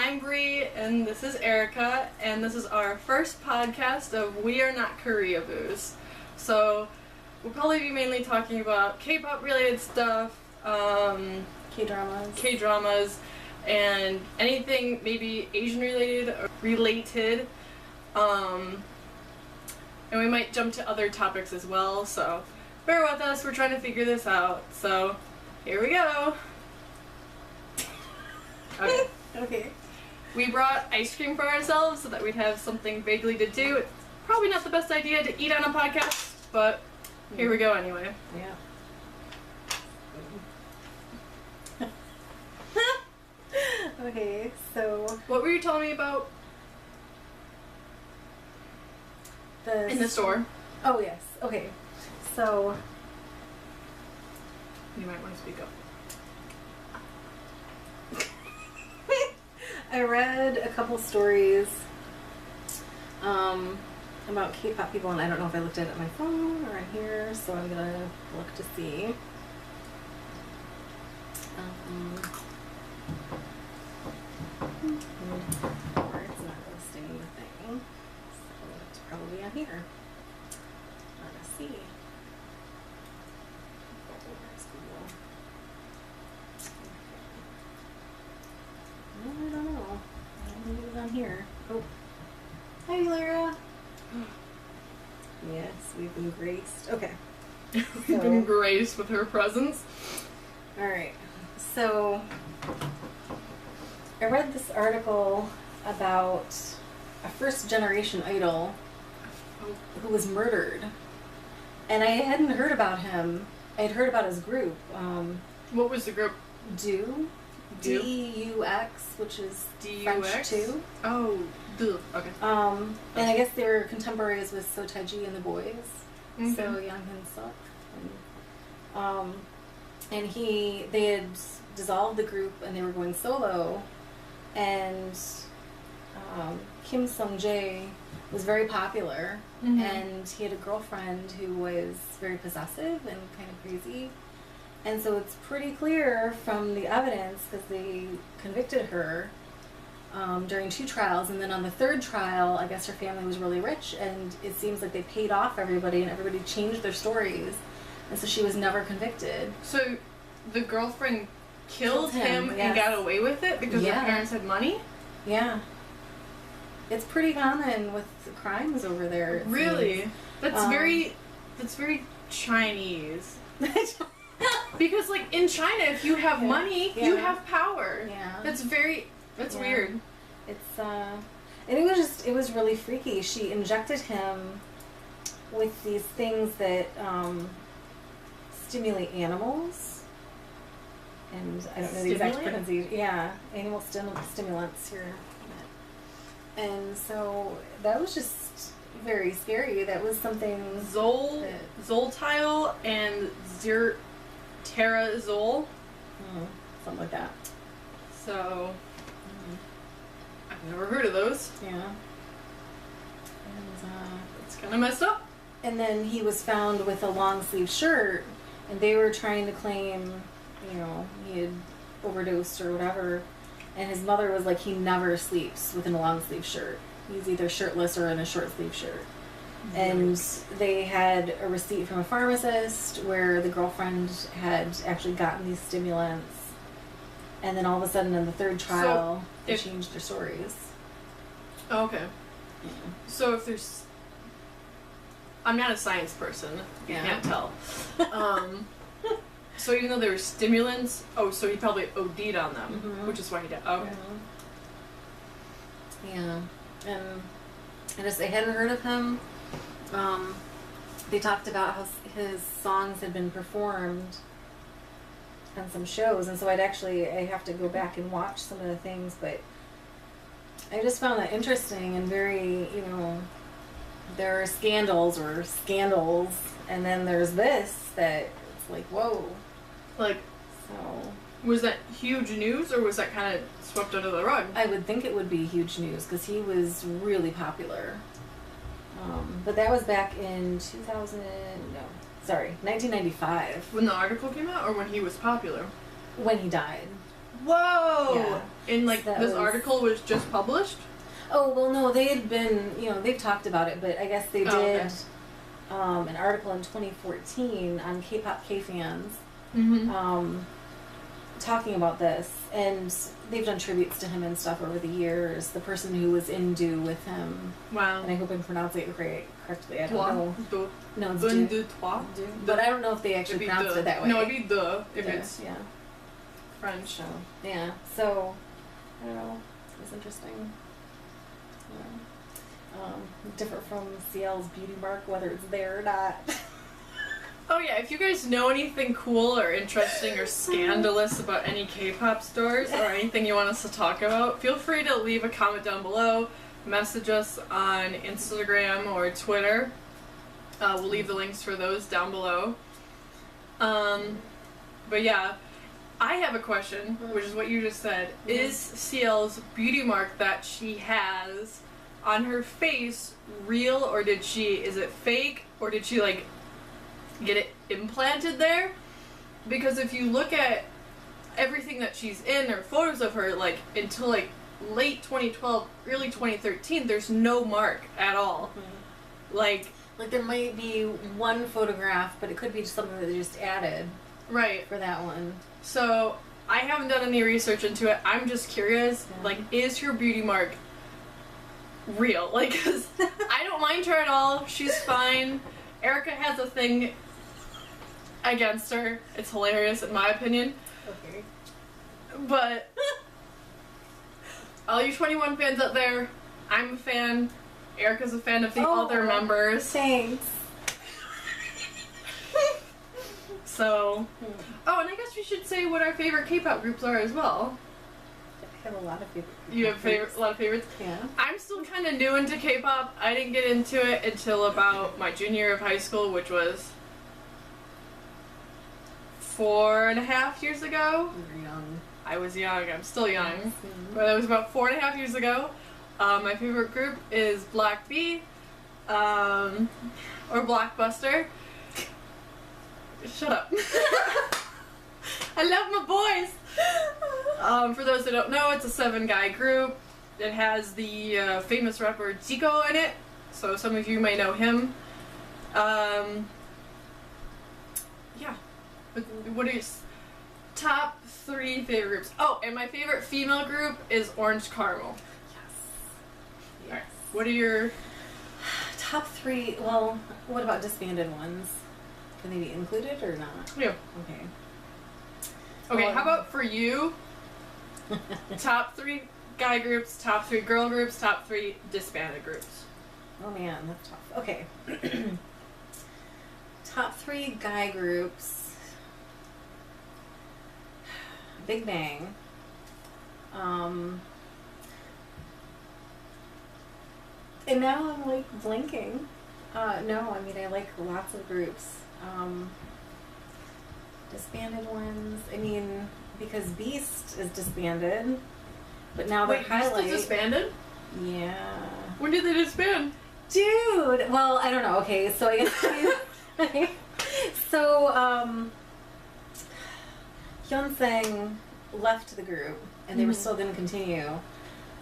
I'm Bree, and this is Erica, and this is our first podcast of We Are Not Koreaboos. So, we'll probably be mainly talking about K-pop related stuff, K-dramas, and anything maybe Asian related, and we might jump to other topics as well, so bear with us, we're trying to figure this out, so here we go. Okay. Okay. We brought ice cream for ourselves so that we'd have something vaguely to do. It's probably not the best idea to eat on a podcast, but here we go anyway. Yeah. Okay, so What were you telling me about in the store? Oh yes. Okay. So You might want to speak up. I read a couple stories about K-pop people, and I don't know if I looked at it on my phone or on here, so I'm gonna look to see. Or it's not listing the thing, so it's probably on here. Let's see. Where's Google? I don't know. I don't think it was on here. Oh. Hi, Lara. Yes, we've been graced. Okay. We've been graced with her presence. Alright. So, I read this article about a first-generation idol who was murdered. And I hadn't heard about him. I'd heard about his group. What was the group? DUX, which is French too. Oh, duh. Okay. And I guess they were contemporaries with So Taiji and the Boys. Okay. So Young Hyun Suk. And they had dissolved the group and they were going solo. And Kim Sung Jae was very popular, and he had a girlfriend who was very possessive and kind of crazy. And so it's pretty clear from the evidence, because they convicted her during 2 trials, and then on the 3rd trial, I guess her family was really rich, and it seems like they paid off everybody, and everybody changed their stories, and so she was never convicted. So the girlfriend killed him yes. and got away with it because her parents had money? Yeah. It's pretty common with the crimes over there. Really? Seems. That's very Chinese. Because, like, in China, if you have money, you have power. Yeah. That's weird. It's, and it was really freaky. She injected him with these things that, stimulate animals. And I don't know the exact pronunciation. Yeah. Animal stimulants here. And so, that was just very scary. That was something... Zoltile and Terazole. Something like that. So, I've never heard of those. Yeah. And, it's kind of messed up. And then he was found with a long sleeve shirt, and they were trying to claim, he had overdosed or whatever. And his mother was like, he never sleeps within a long sleeve shirt. He's either shirtless or in a short sleeve shirt. And they had a receipt from a pharmacist where the girlfriend had actually gotten these stimulants. And then all of a sudden in the 3rd trial, they changed their stories. Oh, okay. Yeah. So if there's... I'm not a science person. You can't tell. So even though there were stimulants, so he probably OD'd on them, which is why he died. Okay. Yeah. And I hadn't heard of him. They talked about how his songs had been performed on some shows, and so I have to go back and watch some of the things, but I just found that interesting and very, there are scandals, and then there's this that it's like, whoa. Like, so... Was that huge news, or was that kind of swept under the rug? I would think it would be huge news, because he was really popular. But that was back in 1995. When the article came out, or when he was popular? When he died. Whoa! Yeah. And like So that this was- article was just published? Oh, well, no, they had been, they've talked about it, but I guess they did okay. an article in 2014 on K-pop K-fans Mm-hmm. talking about this, and they've done tributes to him and stuff over the years. The person who was in Do with him, Wow. and I hope I'm pronouncing it correctly. I don't Toi, know. deux, No, it's un, Do. deux, trois. Do. But I don't know if they actually It'd be pronounced deux. it that way. No, it'd be deux if Yeah, it's yeah. French. So, yeah. So, I don't know. It's interesting. Different from CL's Beauty Mark, whether it's there or not. Oh yeah, if you guys know anything cool or interesting or scandalous about any K-pop stores or anything you want us to talk about, feel free to leave a comment down below, message us on Instagram or Twitter. We'll leave the links for those down below. But yeah, I have a question, which is what you just said. Is CL's beauty mark that she has on her face real, or is it fake, or did she like get it implanted there? Because if you look at everything that she's in or photos of her, like until like late 2012, early 2013, there's no mark at all. Like there might be one photograph, but it could be just something that they just added right. for that one. So I haven't done any research into it. I'm just curious. Yeah. Like, is her beauty mark real? Like, 'cause I don't mind her at all. She's fine. Erica has a thing against her. It's hilarious in my opinion. Okay. But all you 21 fans out there, I'm a fan. Erica's a fan of the other members. Thanks. So, oh, and I guess we should say what our favorite K-pop groups are as well. I have a lot of favorites. You have a lot of favorites? Yeah. I'm still kind of new into K-pop. I didn't get into it until about my junior year of high school, which was 4.5 years ago. You're young. I was young. I'm still young. Mhm. But it was about 4.5 years ago. My favorite group is Black B, or Blockbuster. Shut up. I love my boys. For those that don't know, it's a 7-guy group. It has the famous rapper Zico in it, so some of you may know him. Yeah. What are your top 3 favorite groups? Oh, and my favorite female group is Orange Caramel. Yes. Alright. What are your Top 3. Well, what about disbanded ones? Can they be included or not? yeah. Okay. Okay, how about for you? Top 3 guy groups, top 3 girl groups, top 3 disbanded groups. Oh man, that's tough. Okay. Top 3 guy groups. Big Bang. And now I'm like blinking. No, I mean I like lots of groups. Disbanded ones. I mean, because Beast is disbanded, but now they're Wait, Beast highlight. is disbanded? Yeah. When did they disband? Dude! Well, I don't know. Okay, so I guess so, Hyunsang left the group, and they were still going to continue,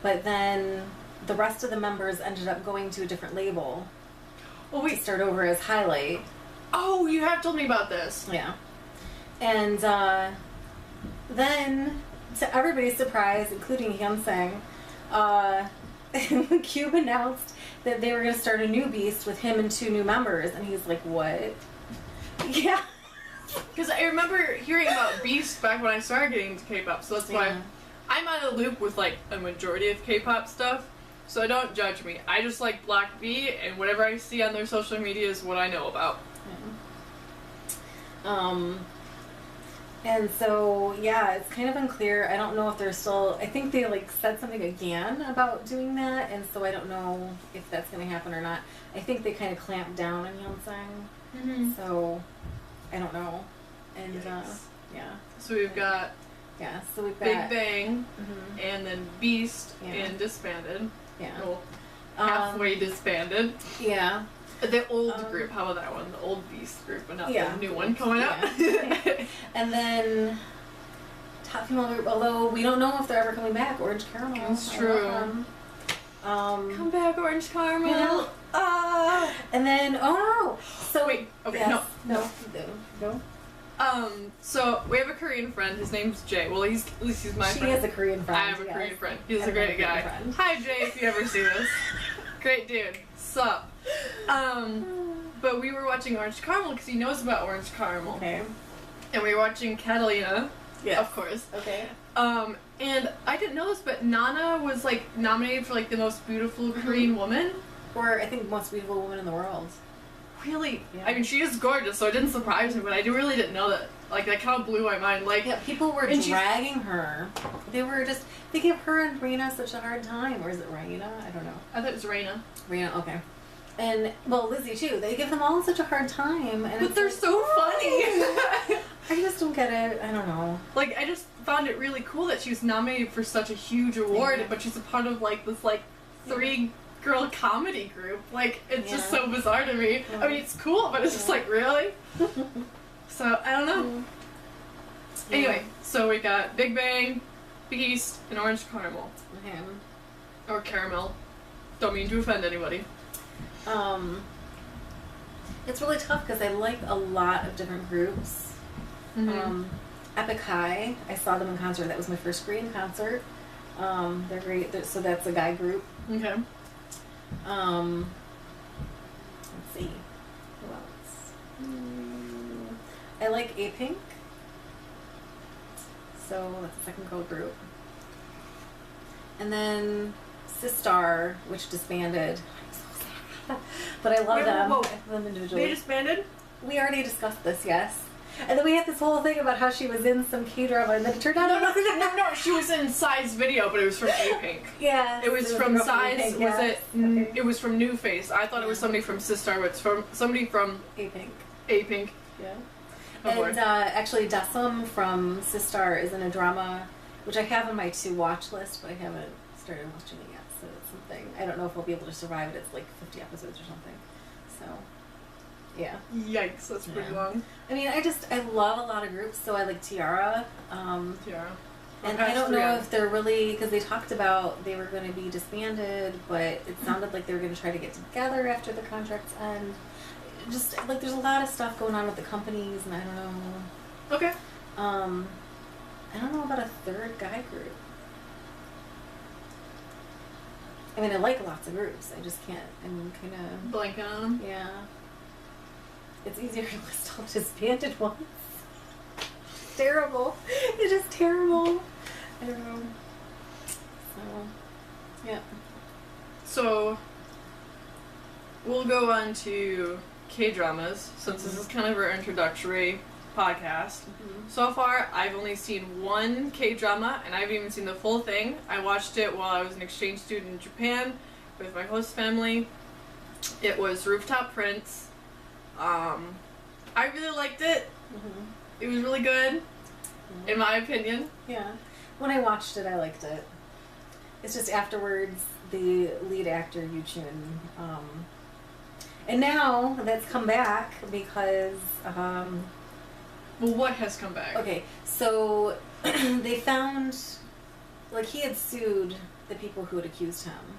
but then the rest of the members ended up going to a different label Oh to wait. start over as Highlight. Oh, you have told me about this. Yeah. And then, to everybody's surprise, including Hyunsang, Cube announced that they were going to start a new Beast with him and 2 new members, and he's like, what? Yeah. Because I remember hearing about Beast back when I started getting into K-pop, so that's why Yeah. I'm out of the loop with like a majority of K-pop stuff. So don't judge me. I just like Black B, and whatever I see on their social media is what I know about. And so, yeah, it's kind of unclear. I don't know if they're still, I think they like said something again about doing that, and so I don't know if that's going to happen or not. I think they kind of clamped down on Hyunsang, so I don't know. And, Yikes. yeah. So we've got Yeah, so we've Big got... Bang, Mhm. and then Beast, Yeah. and disbanded. Yeah. Well, halfway disbanded. Yeah. The old group, how about that one? The old Beast group, but not Yeah. the new one coming up. Yeah. And then top female group, although we don't know if they're ever coming back. Orange Caramel. That's I true. love them. Come back, Orange Caramel. You know? And then, oh no! So Wait, okay, yes, no. no. So we have a Korean friend. His name's Jay. Well, at least he's my She friend. is a Korean friend. I have a yes. Korean friend. He's I a have great Korean guy. friend. Hi, Jay, if you ever see this. Great dude. Sup? But we were watching Orange Caramel because he knows about Orange Caramel. Okay. And we were watching Catalina. Yes. Of course. Okay. And I didn't know this, but Nana was like nominated for like the most beautiful Korean woman. Or I think most beautiful woman in the world. Really? Yeah. I mean, she is gorgeous, so it didn't surprise me, but I really didn't know that. Like, that kind of blew my mind. Like, Yeah, people were and dragging her. They give her and Rena such a hard time. Or is it Raina? I don't know. I thought it was Raina. Rena, okay. And, well, Lizzie too. They give them all such a hard time. And But it's they're like, so funny. I just don't get it. I don't know. Like, I just found it really cool that she was nominated for such a huge award, Yeah. but she's a part of, like, this, like, 3-girl comedy group. Like, it's just Yeah. so bizarre to me. I mean, it's cool, but it's just like, really? So, I don't know. Yeah. Anyway, so we got Big Bang, Beast, and Orange Caramel. Okay. Or Caramel. Don't mean to offend anybody. It's really tough because I like a lot of different groups. Mm-hmm. Epic High, I saw them in concert. That was my first Korean concert. They're great. So that's a guy group. Okay. Let's see. Who else? I like A-Pink. So that's the second girl group. And then Sistar, which disbanded. I'm so sad. But I love Wait, them. whoa. I love them individually. They disbanded? We already discussed this, yes. And then we had this whole thing about how she was in some K-drama, and then it turned out No, she was in Psy's video, but it was from A-Pink. Yeah. It was from Psy's, was it? Okay. It was from New Face. I thought it was somebody from Sistar, but it's from somebody from A-Pink. A-Pink. Yeah. Oh, boy. And actually, Dasum from Sistar is in a drama, which I have on my to-watch list, but I haven't started watching it yet, so it's something. I don't know if I'll be able to survive it. It's like 50 episodes or something. So, yeah. Yikes, that's pretty Yeah. long. I mean, I love a lot of groups, so I like Tiara. Tiara. And I don't know if they're really, because they talked about they were going to be disbanded, but it sounded like they were going to try to get together after the contracts end. Just, like, there's a lot of stuff going on with the companies, and I don't know. Okay. I don't know about a third guy group. I mean, I like lots of groups. I just can't, I'm kind of... Blanking on them. Yeah. It's easier to list all disbanded ones. Terrible. It's just terrible. I don't know. So, yeah. So, we'll go on to K-dramas, since this is kind of our introductory podcast. So far, I've only seen one K-drama, and I haven't even seen the full thing. I watched it while I was an exchange student in Japan with my host family. It was Rooftop Prince. I really liked it. It was really good, in my opinion. Yeah. When I watched it, I liked it. It's just afterwards, the lead actor, Yu Chun, and now that's come back because, Well, what has come back? okay, so they found, like, he had sued the people who had accused him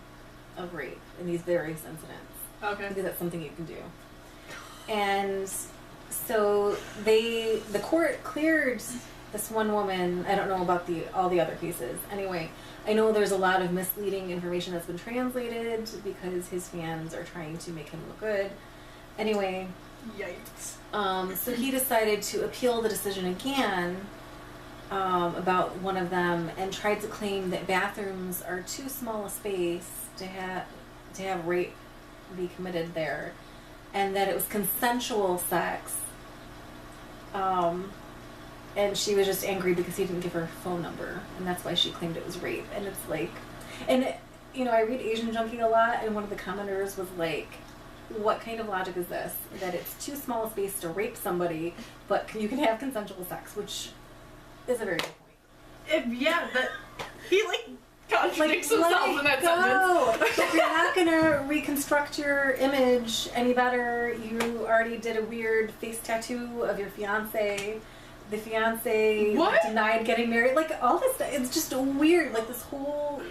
of rape in these various incidents. Okay. Because that's something you can do. And so the court cleared this one woman. I don't know about all the other cases. Anyway, I know there's a lot of misleading information that's been translated because his fans are trying to make him look good. Anyway, Yikes. so he decided to appeal the decision again about one of them and tried to claim that bathrooms are too small a space to have rape be committed there, and that it was consensual sex. And she was just angry because he didn't give her phone number, and that's why she claimed it was rape. And it's like, you know, I read Asian Junkie a lot, and one of the commenters was like, what kind of logic is this? That it's too small a space to rape somebody, but you can have consensual sex, which is a very good point. Yeah, but he, like, contradicts himself in that sentence. If you're not gonna reconstruct your image any better, you already did a weird face tattoo of your fiance. the fiance What? denied getting married. Like, all this stuff. It's just weird. Like, this whole...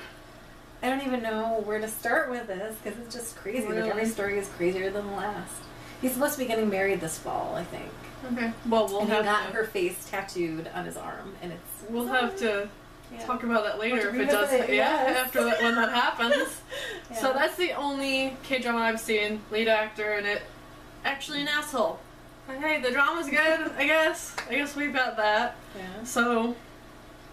I don't even know where to start with this, because it's just crazy. Really? Like, every story is crazier than the last. He's supposed to be getting married this fall, I think. Okay. Well, we'll and have he got to, her face tattooed on his arm, and it's... we'll have to yeah. talk about that later if it revisit does. it, yes. After that, when that happens. Yeah. So that's the only K-drama I've seen. Lead actor in it, actually an asshole. But hey, the drama's good, I guess. I guess we've got that. Yeah. So,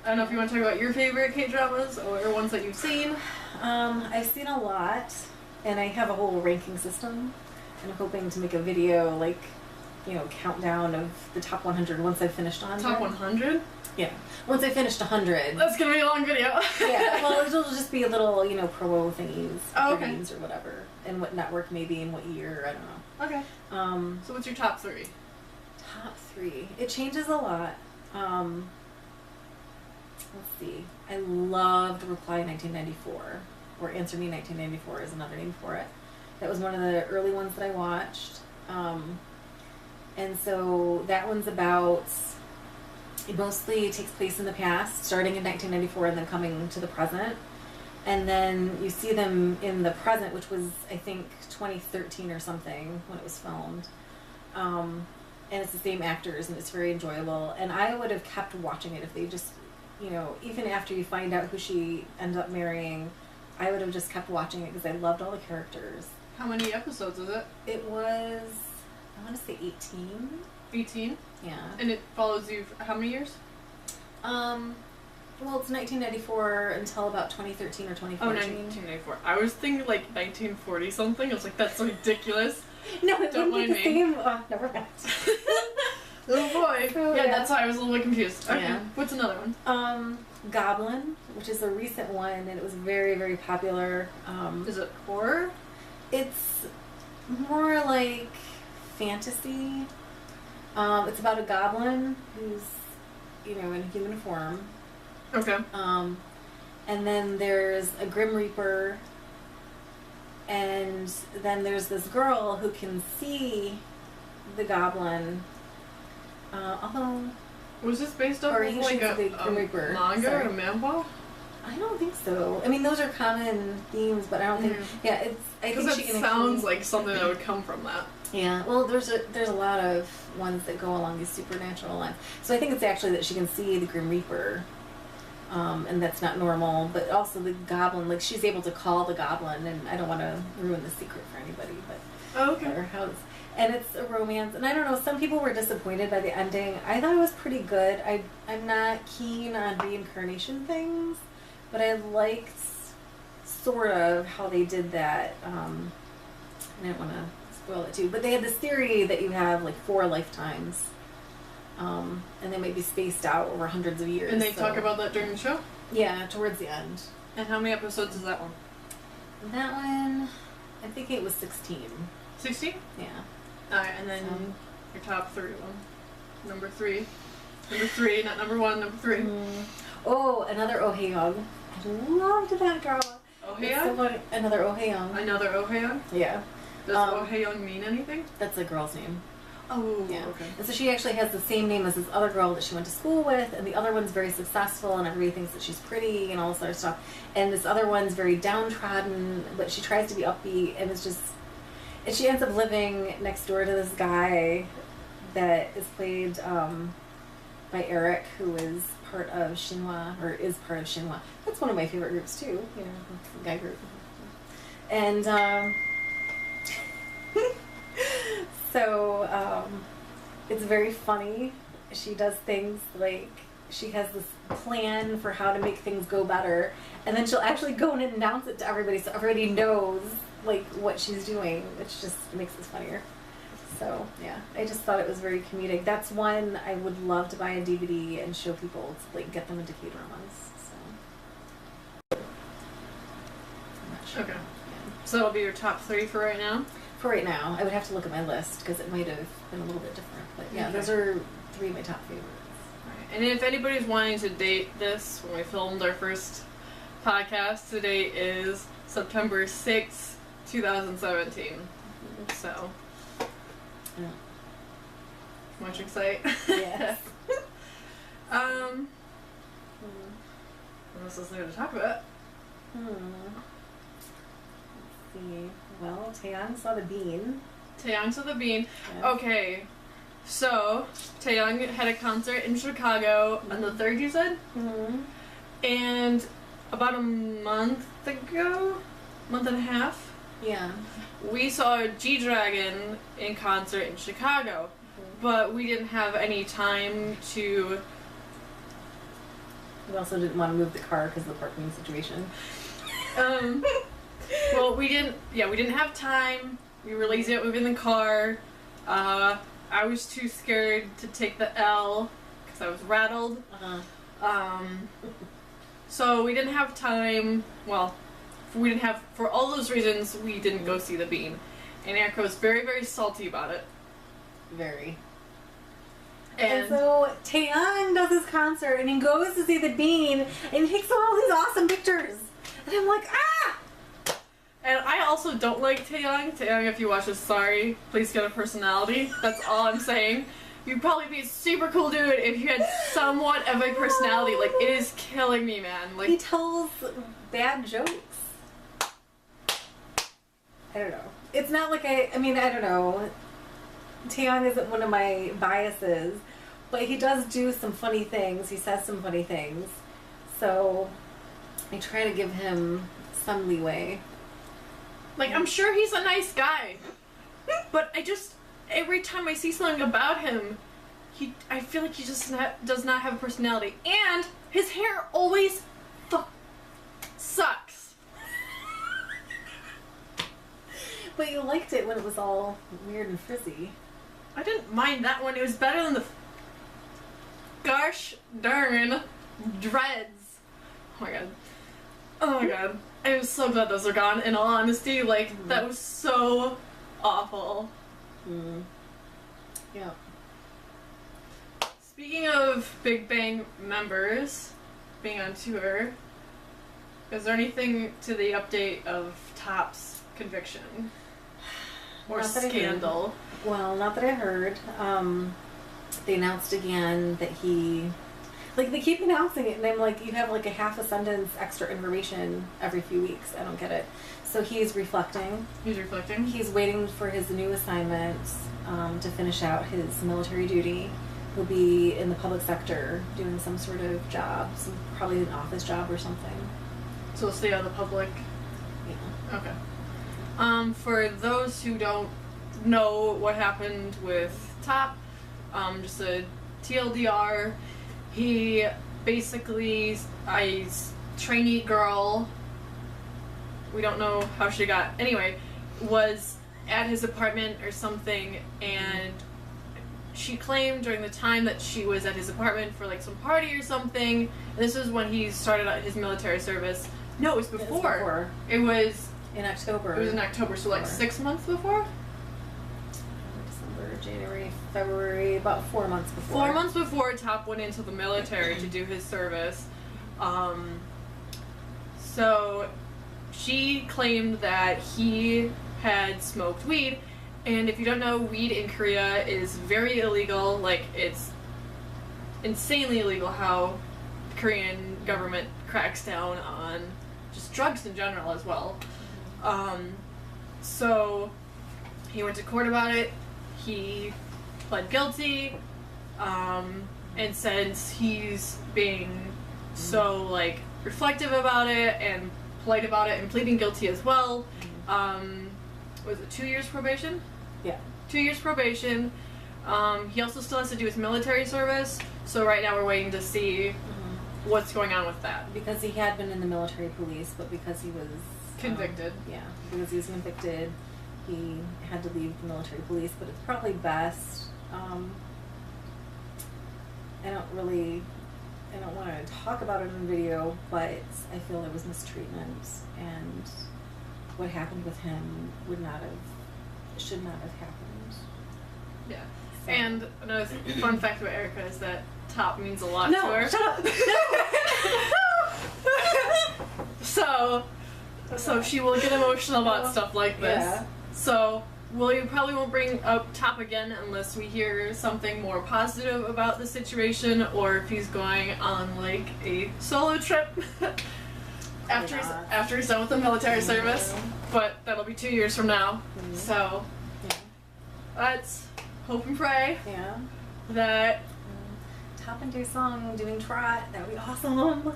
I don't know if you want to talk about your favorite K-dramas or ones that you've seen. I've seen a lot, and I have a whole ranking system. And I'm hoping to make a video, like, you know, countdown of the top 100 once I've finished 100. Top 100? Yeah. Once I finised 100. That's gonna be a long video. Yeah. Well, it'll just be a little, you know, promo thingies, Oh, okay. or whatever, and what network maybe and what year. I don't know. Okay. So what's your top 3? Top 3. It changes a lot. Let's see. I loved Reply 1994, or Answer Me 1994 is another name for it. That was one of the early ones that I watched. And so that one's about, it mostly takes place in the past, starting in 1994 and then coming to the present. And then you see them in the present, which was, I think, 2013 or something when it was filmed. And it's the same actors, and it's very enjoyable. And I would have kept watching it if they just, you know, even after you find out who she ends up marrying, I would have just kept watching it because I loved all the characters. How many episodes is it? It was, I want to say 18. 18? Yeah. And it follows you for how many years? Well, it's 1994 until about 2013 or 2014. Oh, 1994. I was thinking like 1940 something. I was like, that's ridiculous. No, it Don't wouldn't be the mind me. same. Oh, never mind. Oh boy. Oh, yeah, yeah. that's why I was a little bit confused. Okay. Yeah. What's another one? Goblin, which is a recent one, and it was very, very popular. Is it horror? It's more like fantasy. It's about a goblin who's, you know, in human form. Okay. And then there's a Grim Reaper, and then there's this girl who can see the goblin. Although, Was this based off Or of he like shoots a the Grim Reaper. manga Sorry. or a manhwa? I don't think so. I mean, those are common themes, but I don't think. Yeah, it's. I Because think it she can sounds actually- like something that would come from that. Yeah. Well, there's a lot of ones that go along these supernatural lines. So I think it's actually that she can see the Grim Reaper, and that's not normal. But also the goblin, like she's able to call the goblin, and I don't want to ruin the secret for anybody, but Oh, okay. or how it's, and it's a romance. And I don't know. Some people were disappointed by the ending. I thought it was pretty good. I'm not keen on reincarnation things, but I liked sort of how they did that. I didn't want to spoil it too, but they had this theory that you have like 4 lifetimes, and they might be spaced out over hundreds of years. And they so- talk about that during the show? yeah, towards the end. And how many episodes is that one? That one, I think it was 16. 16? Yeah. Alright, and then So- your top 3 one. Number 3. Number 3, not number 1, number 3. Oh, another Ohaeyoung. I loved that drama. It's so Ohaeyoung? funny. Another Ohaeyoung. Another Ohaeyoung? Yeah, Does Um, Ohaeyoung mean anything? that's a girl's name. Oh, Yeah. okay. And so she actually has the same name as this other girl that she went to school with, and the other one's very successful, and everybody thinks that she's pretty and all this other stuff. And this other one's very downtrodden, but she tries to be upbeat, and it's just... And she ends up living next door to this guy that is played by Eric, who is part of Shinhwa, or is part of Shinhwa. That's one of my favorite groups, too, you know, the guy group. And, so, it's very funny. She does things like, she has this plan for how to make things go better, and then she'll actually go and announce it to everybody so everybody knows, like, what she's doing, which just makes this funnier. So, yeah, I just thought it was very comedic. That's one I would love to buy a DVD and show people to, like, get them into K-dramas, so. I'm not sure. Okay. Yeah. So that'll be your top 3 for right now? For right now, I would have to look at my list because it might have been a little bit different. But yeah, Okay. those are 3 of my top favorites. Right. And if anybody's wanting to date this, when we filmed our first podcast, today is September 6th, 2017. So, Yeah. much excite. Yes. What else is there to talk about? Let's see. Well, Taeyang saw the bean. Taeyang saw the bean. Yeah. Okay. So, Taeyang had a concert in Chicago on the 3rd, you said? Mm-hmm. And about a month and a half, Yeah. we saw G-Dragon in concert in Chicago. But we didn't have any time to... We also didn't want to move the car because of the parking situation. Well, we didn't have time. We were lazy at moving the car. I was too scared to take the L because I was rattled. So we didn't have time. Well, for all those reasons, we didn't go see the bean. And Erica was very, very salty about it. Very. And so Taeyang does his concert and he goes to see the bean and he takes all these awesome pictures. And I'm like, ah! And I also don't like Taeyang. Taeyang, if you watch this, sorry. Please get a personality. That's all I'm saying. You'd probably be a super cool dude if you had somewhat of a personality. Like, it is killing me, man. Like, he tells bad jokes. I don't know. It's not like I don't know. Taeyang isn't one of my biases, but he does do some funny things. He says some funny things. So I try to give him some leeway. Like, I'm sure he's a nice guy. But every time I see something about him, I feel like he just does not have a personality. And his hair always sucks. But you liked it when it was all weird and frizzy. I didn't mind that one. It was better than the gosh darn dreads. Oh my god. Oh my god. I'm so glad those are gone, in all honesty. Like, that was so awful. Yeah. Speaking of Big Bang members being on tour, is there anything to the update of Top's conviction? Or scandal? Well, not that I heard. They announced again that they keep announcing it, and I'm like, you have like a half a sentence extra information every few weeks. I don't get it. So he's reflecting. He's reflecting? He's waiting for his new assignment to finish out his military duty. He'll be in the public sector doing some sort of job, probably an office job or something. So we'll stay out of the public? Yeah. Okay. For those who don't know what happened with Top, just a TLDR, he basically, a trainee girl, we don't know how she got, anyway, was at his apartment or something, and she claimed during the time that she was at his apartment for like some party or something. This is when he started out his military service. No, it was before. It was in October. It was in October, so like 6 months before? December, January, February, about 4 months before. 4 months before Top went into the military to do his service. So she claimed that he had smoked weed, and if you don't know, weed in Korea is very illegal. Like, it's insanely illegal how the Korean government cracks down on just drugs in general as well. So he went to court about it. He pled guilty, and since he's being so like reflective about it and polite about it and pleading guilty as well, was it 2 years probation? Yeah. 2 years probation. He also still has to do his military service, so right now we're waiting to see what's going on with that. Because he had been in the military police, but because he was convicted. Because he was convicted, he had to leave the military police, but it's probably best. I don't want to talk about it in the video, but I feel there was mistreatment, and what happened with him should not have happened. Yeah. So. And another fun fact about Erica is that Top means a lot to her. Shut up! So she will get emotional about stuff like this. Yeah. So we probably won't bring up Top again unless we hear something more positive about the situation, or if he's going on like a solo trip after he's done with the military service. But that'll be 2 years from now. So let's hope and pray that Top and Daesung doing trot. That would be awesome.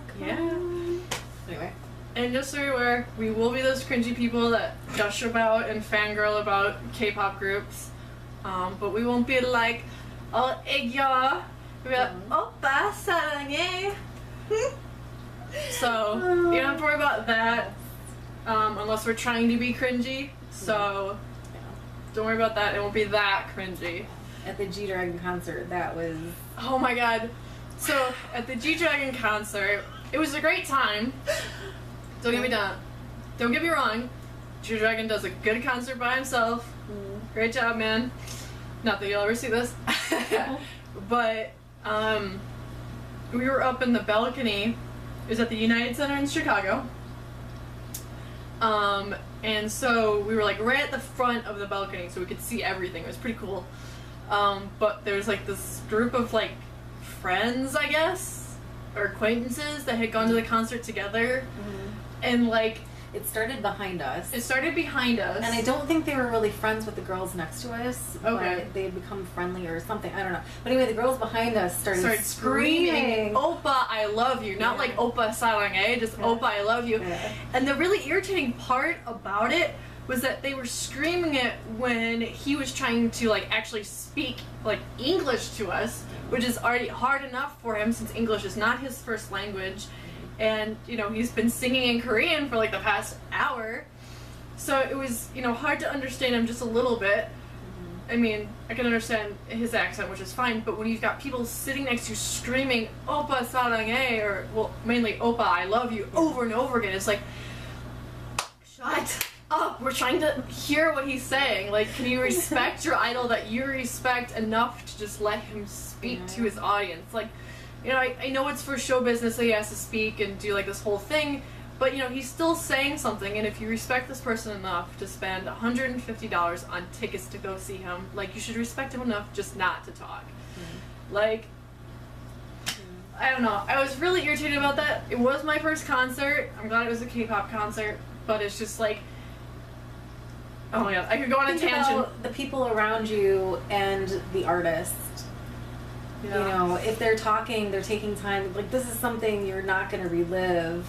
Anyway. And just so you're aware, we will be those cringy people that gush about and fangirl about K-pop groups. But we won't be like, oh, 애교. We'll be like, 오빠 사랑해. So, you don't have to worry about that. Unless we're trying to be cringy. So, don't worry about that. It won't be that cringy. At the G-Dragon concert, that was... Oh my god. So, at the G-Dragon concert, it was a great time. Don't get me wrong. G-Dragon does a good concert by himself. Great job, man. Not that you'll ever see this. But, we were up in the balcony. It was at the United Center in Chicago. And so we were like right at the front of the balcony so we could see everything. It was pretty cool. But there was like this group of like friends, I guess, or acquaintances that had gone to the concert together. And like it started behind us. And I don't think they were really friends with the girls next to us. Okay. But they had become friendly or something. I don't know. But anyway, the girls behind us started screaming, "Oppa, I love you!" Not like "Oppa 사랑해," just "Oppa, I love you." And the really irritating part about it was that they were screaming it when he was trying to like actually speak like English to us, which is already hard enough for him since English is not his first language. And, you know, he's been singing in Korean for like the past hour. So it was, you know, hard to understand him just a little bit. I mean, I can understand his accent, which is fine, but when you've got people sitting next to you screaming, "Oppa 사랑해," or, well, mainly, "Oppa, I love you," over and over again, it's like, shut up, we're trying to hear what he's saying. Like, can you respect your idol that you respect enough to just let him speak to his audience? Like, you know, I know it's for show business that he has to speak and do like this whole thing, but you know, he's still saying something, and if you respect this person enough to spend $150 on tickets to go see him, like, you should respect him enough just not to talk. Like, I don't know. I was really irritated about that. It was my first concert. I'm glad it was a K-pop concert, but it's just like, oh my god, I could go on a tangent. About the people around you and the artist. You know, if they're talking, they're taking time. Like, this is something you're not going to relive.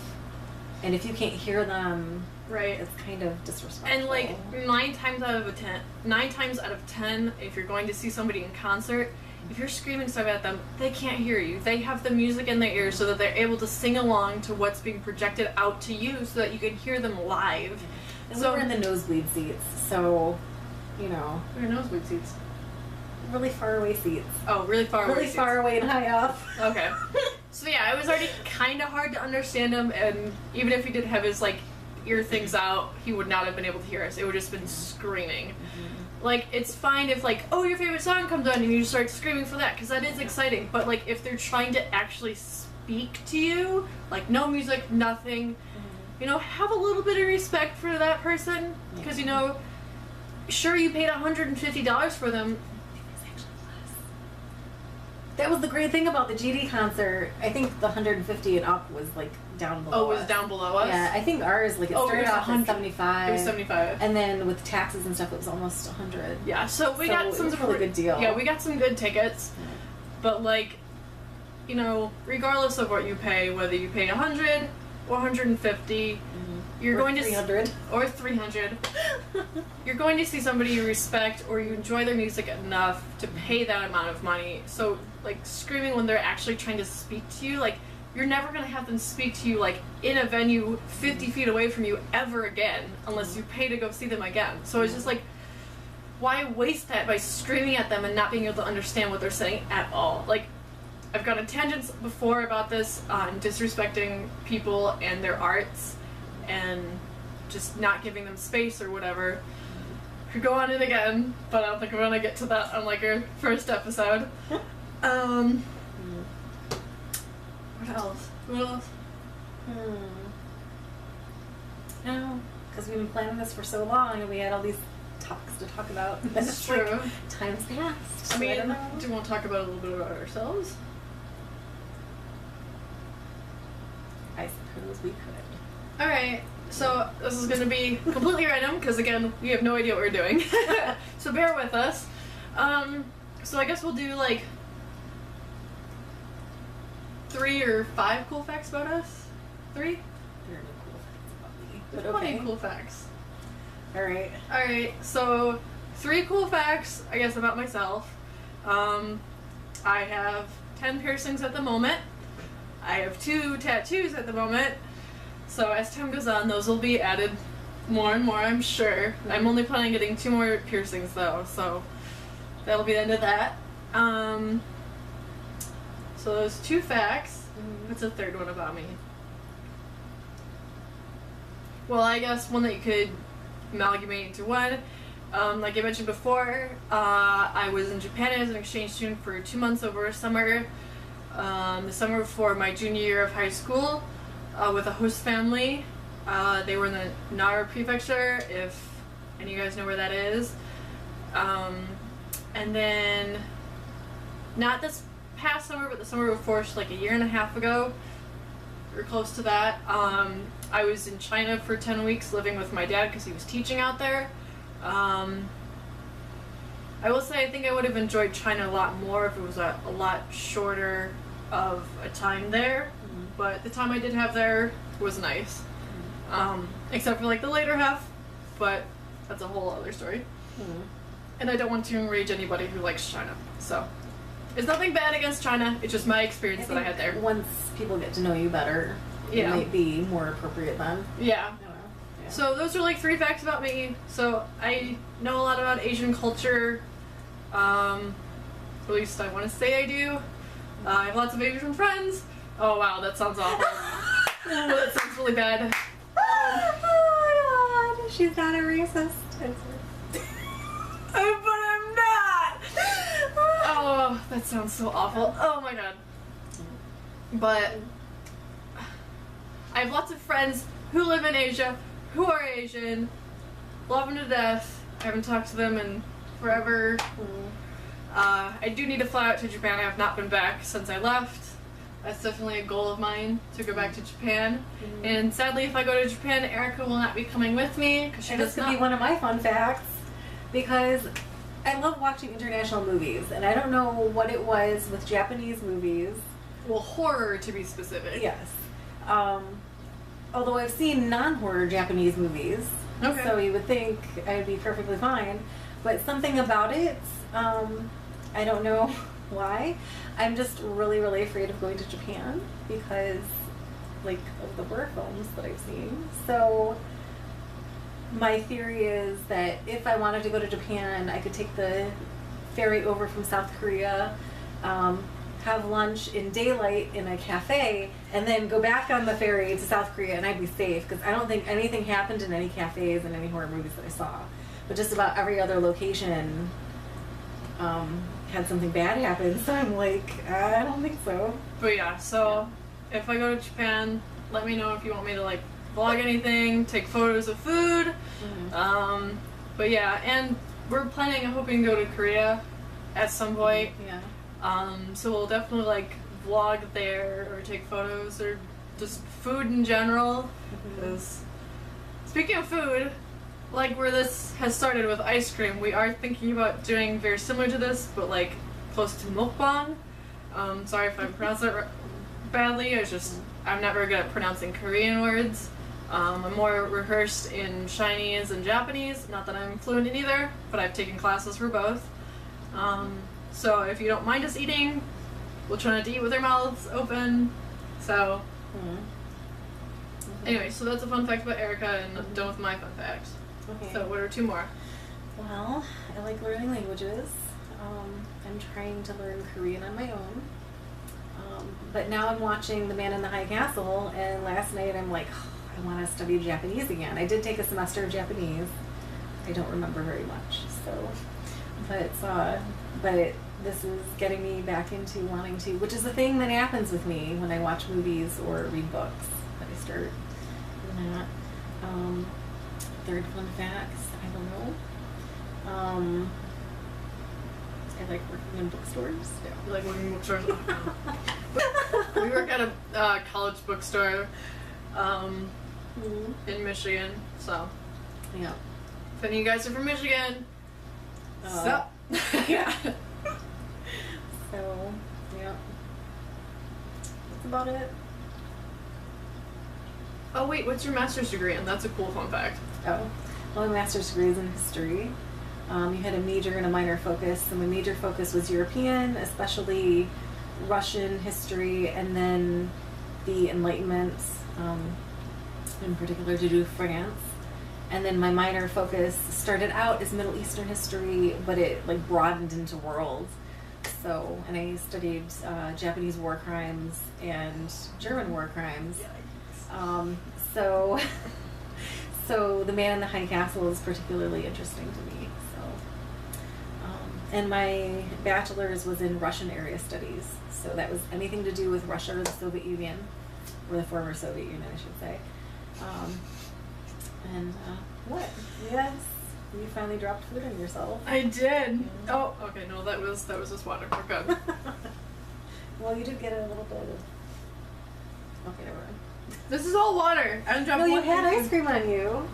And if you can't hear them, it's kind of disrespectful. And like 9 times out of 10, if you're going to see somebody in concert, if you're screaming stuff at them, they can't hear you. They have the music in their ears so that they're able to sing along to what's being projected out to you so that you can hear them live. And so we were in the nosebleed seats, so, you know. We were nosebleed seats. Really far away seats. Oh, really far away. Really far away and high up. Okay. So yeah, it was already kind of hard to understand him, and even if he did have his like ear things out, he would not have been able to hear us. It would have just been screaming. Like, it's fine if like, oh, your favorite song comes on and you just start screaming for that, because that is exciting. But like, if they're trying to actually speak to you, like no music, nothing, you know, have a little bit of respect for that person, because you know, sure, you paid $150 for them. That was the great thing about the GD concert. I think the 150 and up was like down below. Oh, it was down below us? Yeah, I think ours, like, it started off at 75. It was 75. And then with taxes and stuff, it was almost 100. Yeah, so we got some really good deal. Yeah, we got some good tickets. But like, you know, regardless of what you pay, whether you pay 100 or 150, you're going 300. to or 300. You're going to see somebody you respect or you enjoy their music enough to pay that amount of money. So like, screaming when they're actually trying to speak to you, like, you're never going to have them speak to you like in a venue 50 feet away from you ever again unless you pay to go see them again. So it's just like, why waste that by screaming at them and not being able to understand what they're saying at all? Like, I've gone on tangents before about this on disrespecting people and their arts and just not giving them space or whatever. Could go on it again, but I don't think we're gonna get to that on like our first episode. What else? No, because we've been planning this for so long and we had all these topics to talk about. That's true. Like, time's passed. I mean, don't know. do you want to talk about a little bit about ourselves? I suppose we could. Alright, so this is going to be completely random because, again, we have no idea what we're doing. So bear with us. So I guess we'll do like 3 or 5 cool facts about us? 3? There are no cool facts about me. There's But plenty okay. of cool facts. Alright. Alright, so 3 cool facts, I guess, about myself. I have 10 piercings at the moment. I have 2 tattoos at the moment. So as time goes on, those will be added more and more, I'm sure. Mm-hmm. I'm only planning on getting 2 more piercings, though, so that'll be the end of that. So those 2 facts. Mm-hmm. What's the third one about me? Well, I guess one that you could amalgamate into one. Like I mentioned before, I was in Japan as an exchange student for 2 months over summer. The summer before my junior year of high school, with a host family. They were in the Nara prefecture, if any of you guys know where that is. And then, not this past summer, but the summer before, so like a year and a half ago, or close to that, I was in China for 10 weeks living with my dad because he was teaching out there. I will say I think I would have enjoyed China a lot more if it was a lot shorter of a time there, but the time I did have there was nice. Except for like the later half, but that's a whole other story. And I don't want to enrage anybody who likes China, so it's nothing bad against China, it's just my experience that I had there. Once people get to know you better, it might be more appropriate then. Yeah. I don't know. Yeah. So those are like 3 facts about me. So I know a lot about Asian culture. At least I want to say I do. I have lots of Asian friends. Oh wow, that sounds awful. Oh, that sounds really bad. Oh my god, she's not a racist. But I'm not! Oh, that sounds so awful. Oh my god. But I have lots of friends who live in Asia, who are Asian, love them to death. I haven't talked to them in forever. I do need to fly out to Japan. I have not been back since I left. That's definitely a goal of mine, to go back to Japan. And sadly, if I go to Japan, Erica will not be coming with me because she And does this could be not. one of my fun facts, because I love watching international movies, and I don't know what it was with Japanese movies. Well, horror to be specific. Yes. Although I've seen non-horror Japanese movies, Okay. so you would think I'd be perfectly fine. But something about it, I don't know why. I'm just really, really afraid of going to Japan because, like, of the horror films that I've seen. So my theory is that if I wanted to go to Japan, I could take the ferry over from South Korea, have lunch in daylight in a cafe, and then go back on the ferry to South Korea, and I'd be safe because I don't think anything happened in any cafes in any horror movies that I saw. But just about every other location had something bad happen, so I'm like, I don't think so. But yeah, so if I go to Japan, let me know if you want me to like vlog anything, take photos of food. But yeah, and we're planning, hoping to go to Korea at some point. Yeah. So we'll definitely like vlog there or take photos or just food in general. Because speaking of food, like where this has started with ice cream, we are thinking about doing very similar to this, but like close to mukbang. Sorry if I pronounce it badly. It's just I'm not very good at pronouncing Korean words. I'm more rehearsed in Chinese and Japanese. Not that I'm fluent in either, but I've taken classes for both. So if you don't mind us eating, we'll try not to eat with our mouths open. So anyway, so that's a fun fact about Erica, and I'm done with my fun facts. Okay. So what are 2 more? Well, I like learning languages. I'm trying to learn Korean on my own. But now I'm watching The Man in the High Castle, and last night I'm like, oh, I want to study Japanese again. I did take a semester of Japanese. I don't remember very much, so. But this is getting me back into wanting to, which is the thing that happens with me when I watch movies or read books, that I start doing that. Third fun facts, I don't know. I like working in bookstores. Yeah, we like working in bookstores. We work at a college bookstore in Michigan, so Yeah. if any of you guys are from Michigan, Uh, yeah. So, yeah. That's about it. Oh wait, what's your master's degree in? That's a cool fun fact. Oh. Well, my master's degree is in history. You had a major and a minor focus. So my major focus was European, especially Russian history, and then the Enlightenment, in particular to do with France. And then my minor focus started out as Middle Eastern history, but it like broadened into world. So, and I studied Japanese war crimes and German war crimes. So, so the Man in the High Castle is particularly interesting to me. And my bachelor's was in Russian area studies. So that was anything to do with Russia or the Soviet Union, or the former Soviet Union, I should say. What? Yes, you finally dropped food on yourself. I did. Oh, okay. No, that was just water. We're good. Well, you did get a little bit of. Okay, never mind. This is all water. I didn't drop. No, you one had thing. ice cream on you.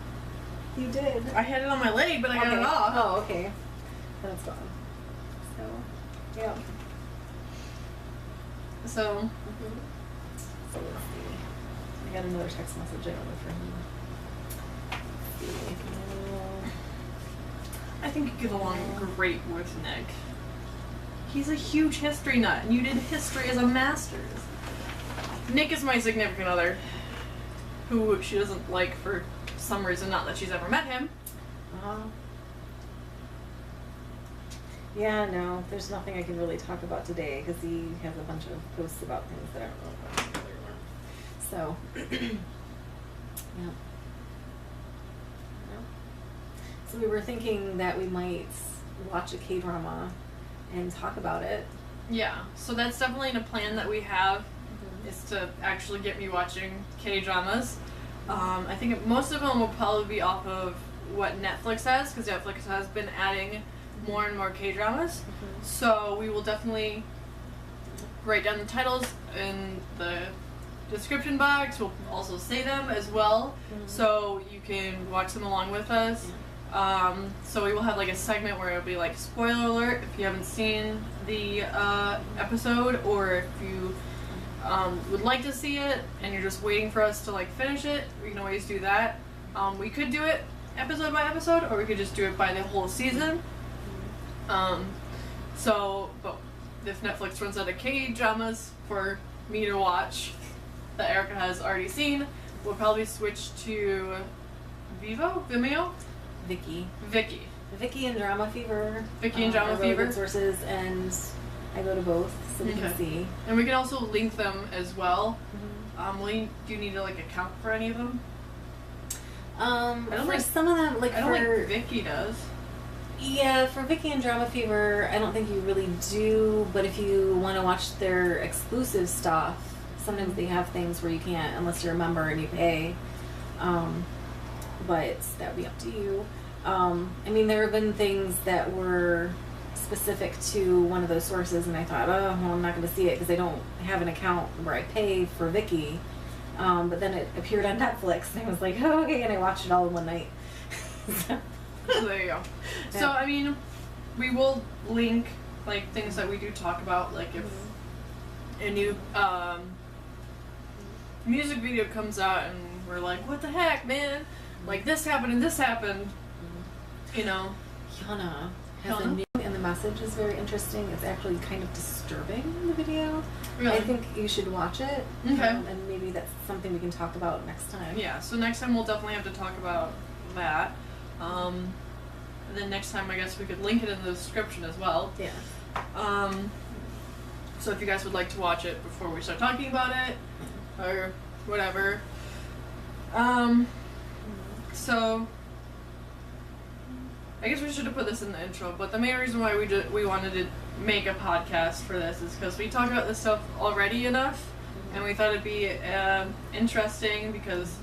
You did. I had it on my leg, but I got it off. Oh, okay. That's gone. So, yeah. So. So let's see. I got another text message. I don't know for him. I think you get along great with Nick. He's a huge history nut, and you did history as a master's. Nick is my significant other, who she doesn't like for some reason, not that she's ever met him. Yeah, no, there's nothing I can really talk about today because he has a bunch of posts about things that I don't know about. So, yeah. So we were thinking that we might watch a K-drama and talk about it. Yeah, so that's definitely a plan that we have, is to actually get me watching K-dramas. I think most of them will probably be off of what Netflix has, because Netflix has been adding more and more K-dramas. So we will definitely write down the titles in the description box. We'll also say them as well, so you can watch them along with us. So we will have like a segment where it'll be like spoiler alert if you haven't seen the episode, or if you would like to see it and you're just waiting for us to like finish it, we can always do that. We could do it episode by episode, or we could just do it by the whole season. But if Netflix runs out of K-dramas for me to watch that Erica has already seen, we'll probably switch to Vimeo? Vicky and Drama Fever. Vicky and Drama are really Fever. good sources, and I go to both, so we can see. And we can also link them as well. Do you need to like account for any of them? For some of them, like I don't think Vicky does. Yeah, for Vicky and Drama Fever, I don't think you really do. But if you want to watch their exclusive stuff, sometimes they have things where you can't unless you're a member and you pay. But that would be up to you. I mean, there have been things that were specific to one of those sources, and I thought, oh, well, I'm not going to see it because I don't have an account where I pay for Vicky. But then it appeared on Netflix, and I was like, oh, okay, and I watched it all in one night. So there you go. Yeah. So, I mean, we will link, like, things that we do talk about, like, if a new music video comes out and we're like, what the heck, man? Like, this happened and this happened, you know. Hyuna has a new, and the message is very interesting. It's actually kind of disturbing in the video. Really? I think you should watch it. Okay. And maybe that's something we can talk about next time. Yeah, so next time we'll definitely have to talk about that. And then next time I guess we could link it in the description as well. Yeah. So if you guys would like to watch it before we start talking about it, or whatever. So I guess we should have put this in the intro, but the main reason why we wanted to make a podcast for this is because we talk about this stuff already enough, and we thought it'd be interesting because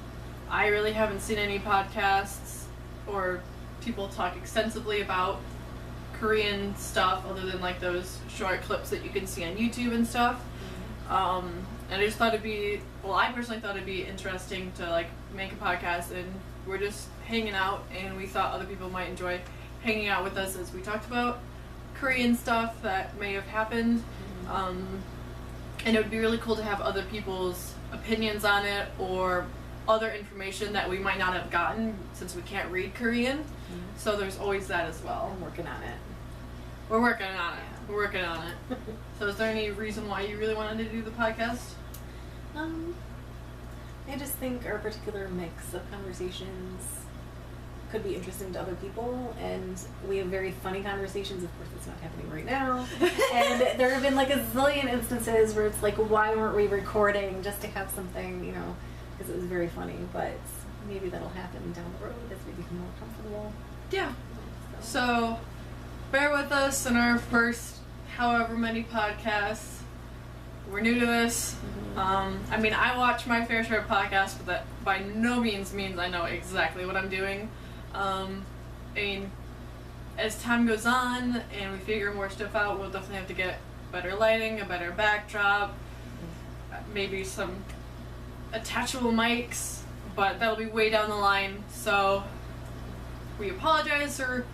I really haven't seen any podcasts or people talk extensively about Korean stuff other than like those short clips that you can see on YouTube and stuff. And I just thought it'd be, well, I personally thought it'd be interesting to like make a podcast, and we're just hanging out, and we thought other people might enjoy hanging out with us as we talked about Korean stuff that may have happened. And it would be really cool to have other people's opinions on it or other information that we might not have gotten since we can't read Korean. So there's always that as well. I'm working on it. We're working on it. We're working on it. So is there any reason why you really wanted to do the podcast? I just think our particular mix of conversations could be interesting to other people, and we have very funny conversations. Of course, it's not happening right now. And there have been like a zillion instances where it's like, why weren't we recording just to have something, you know, because it was very funny. But maybe that'll happen down the road as we become more comfortable. Yeah. So bear with us in our first however many podcasts. We're new to this. I mean, I watch my fair share of podcasts, but that by no means I know exactly what I'm doing. I mean, as time goes on and we figure more stuff out, we'll definitely have to get better lighting, a better backdrop, maybe some attachable mics, but that'll be way down the line. So we apologize for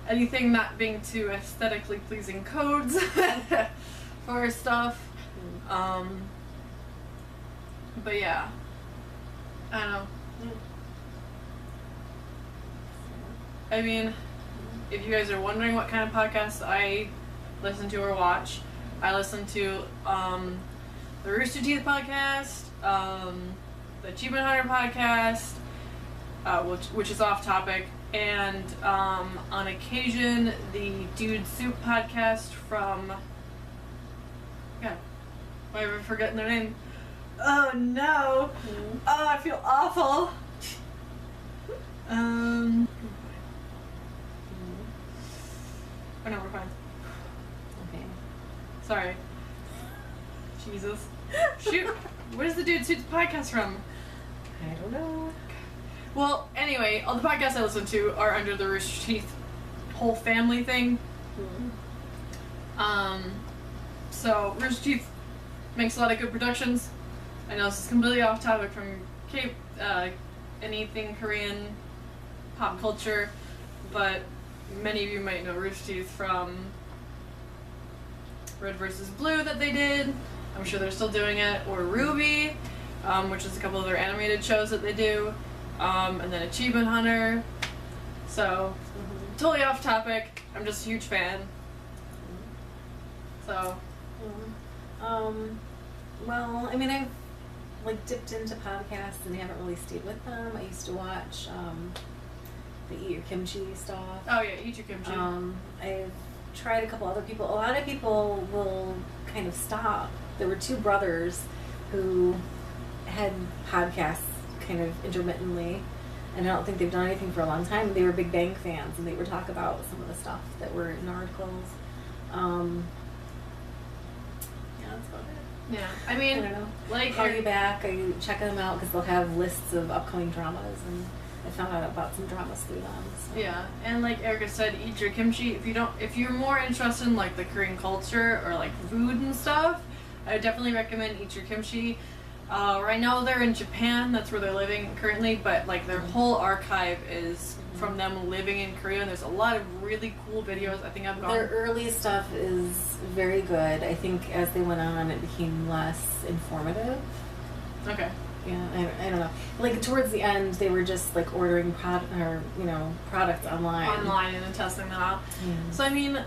anything not being too aesthetically pleasing codes for our stuff. But yeah, I don't know. I mean, if you guys are wondering what kind of podcasts I listen to or watch, I listen to the Rooster Teeth podcast, the Achievement Hunter podcast, which is off topic, and on occasion the Dude Soup podcast from, God, why have I forgotten their name? Oh no! Oh, I feel awful. Oh no, we're fine. Okay. Sorry. Jesus. Shoot. Where's the Dude Suits podcast from? I don't know. Well, anyway, all the podcasts I listen to are under the Rooster Teeth whole family thing. So Rooster Teeth makes a lot of good productions. I know this is completely off topic from anything Korean pop culture, but many of you might know Rooster Teeth from Red vs. Blue that they did. I'm sure they're still doing it. Or Ruby, which is a couple of their animated shows that they do. And then Achievement Hunter. So, totally off topic. I'm just a huge fan. So. Well, I mean, I've like dipped into podcasts and haven't really stayed with them. I used to watch the Eat Your Kimchi stuff. Oh yeah, Eat Your Kimchi. I've tried a couple other people. A lot of people will kind of stop. There were two brothers who had podcasts kind of intermittently, and I don't think they've done anything for a long time. They were Big Bang fans, and they would talk about some of the stuff that were in articles. Yeah, that's about it. Yeah, I mean, I don't know. like, Call You Back. I check them out because they'll have lists of upcoming dramas, and I found out about some dramas through them. So. Yeah, and like Erica said, Eat Your Kimchi. If you're more interested in like the Korean culture or like food and stuff, I would definitely recommend Eat Your Kimchi. Right now they're in Japan. That's where they're living currently, but like their whole archive is from them living in Korea, and there's a lot of really cool videos. I think I've gone. Their early stuff is very good. I think as they went on, it became less informative. Okay. Yeah, I don't know. Like towards the end, they were just like ordering products online. Online and then testing them out. So I mean,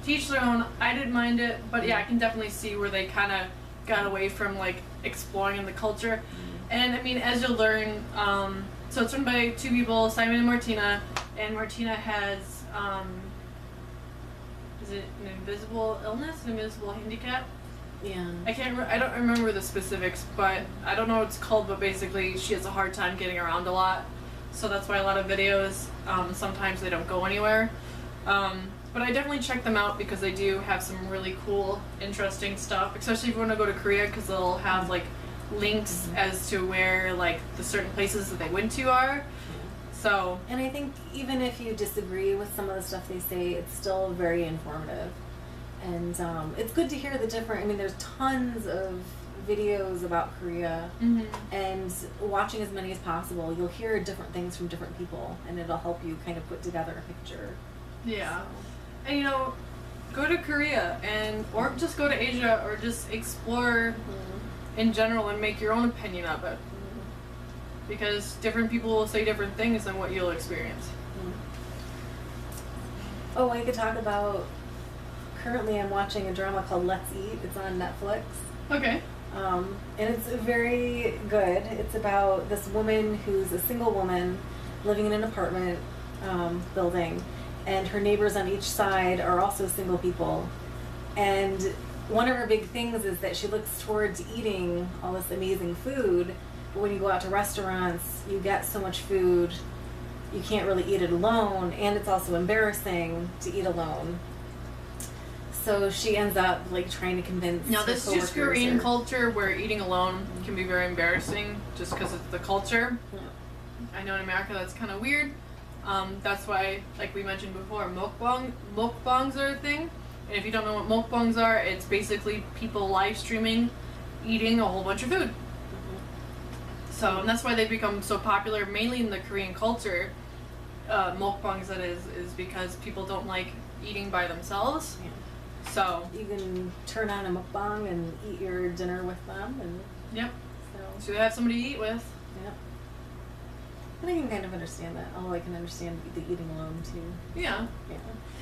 to each their own. I didn't mind it, but yeah, I can definitely see where they kind of got away from like exploring in the culture. And I mean, as you'll learn, so it's run by two people, Simon and Martina has is it an invisible illness, an invisible handicap? Yeah. I don't remember the specifics, but I don't know what it's called, but basically she has a hard time getting around a lot. So that's why a lot of videos, sometimes they don't go anywhere. But I definitely check them out because they do have some really cool, interesting stuff, especially if you want to go to Korea, because they'll have like links as to where like the certain places that they went to are. So, And I think even if you disagree with some of the stuff they say, it's still very informative. And it's good to hear the different, I mean, there's tons of videos about Korea, and watching as many as possible, you'll hear different things from different people, and it'll help you kind of put together a picture. yeah. So. And, you know, go to Korea, or just go to Asia, or just explore in general and make your own opinion of it. Because different people will say different things than what you'll experience. Oh, I could talk about, currently I'm watching a drama called Let's Eat. It's on Netflix. Okay. And it's very good. It's about this woman who's a single woman living in an apartment building, and her neighbors on each side are also single people. And one of her big things is that she looks towards eating all this amazing food, but when you go out to restaurants, you get so much food, you can't really eat it alone, and it's also embarrassing to eat alone. So she ends up like trying to convince. Now her this is just coworkers Korean or- culture where eating alone can be very embarrassing just because it's the culture. Yeah. I know in America that's kind of weird. That's why, like we mentioned before, mukbangs are a thing. And if you don't know what mukbangs are, it's basically people live streaming eating a whole bunch of food. So, and that's why they've become so popular, mainly in the Korean culture. Mukbangs, that is because people don't like eating by themselves. Yeah. So, You can turn on a mukbang and eat your dinner with them, and yep. so So they have somebody to eat with. yeah. And I can kind of understand that. Although I can understand the eating alone too. Yeah. Yeah.